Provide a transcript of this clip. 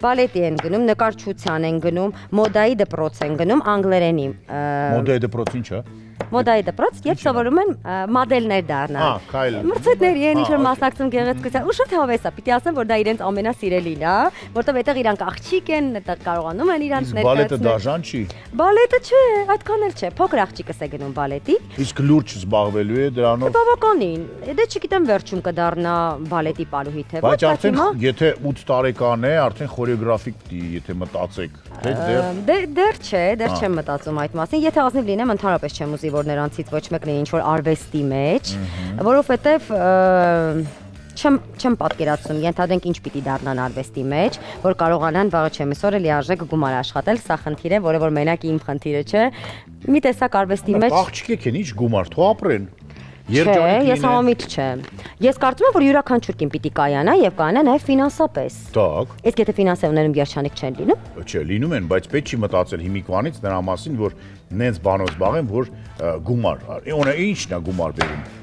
Բալետի են գնում, նկարչության են գնում, մոդայի դպրոց են գնում, անգլերենի։ Մոդայի դպրոց ինչ է։ Մոդայի դպրոց եւ սովորում են մոդելներ դառնալ։ Քայլ։ Մրցույթների են ինչ-որ մասնակցում գեղեցկության։ Ու շատ հավես է, պիտի ասեմ, որ դա իրենց ամենասիրելին է, որտեղ այդտեղ իրանք աղջիկ են, այդտեղ կարողանում են իրանք Բալետը դաժան չի։ Բալետը չէ, այդքան էլ չէ, փոքր աղջիկս է գնում բալետի։ Իսկ լուրջ զբաղվելու է դրանով։ Բավականին։ Դե չգիտեմ վերջում կդառնա բալետի պալուհի թե ոչ, բայց արդեն եթե 8 տարեկան է, արդեն խորեոգրաֆիկ պիտի, եթե մտածեք, թե դեռ չեմ մտածում այդ մասին։ Եթե ազնիվ լինեմ, ընդհանրապես չեմ ուզի, որ նրանցից ոչ մեկն է ինչ որ արվեստի մեջ, որովհետև չեմ պատկերացնում, ենթադրենք ինչ պիտի դառնան արվեստի մեջ, որ կարողանան վաղը չեմ այսօր լիարժեք գումար աշխատել, սա խնդիր է, որը որ մենակ իմ խնդիրը չէ։ Մի տեսակ արվեստի մեջ աղջիկ են, ինչ գումար, թող ապրեն։ Չէ, ես համամիտ չեմ։ Ես կարծում եմ, որ յուրաքանչյուր կին պիտի կայանա եւ կայանա նաեւ ֆինանսապես։ Так։ Իսկ եթե ֆինանսավորներում երջանիկ չեն լինում։ Չէ, լինում են, բայց պետք չի մտածել հիմիկվանից նրա մասին, որ նենց բանով զբաղեն, որ գումար, ինչն է գումար բերում։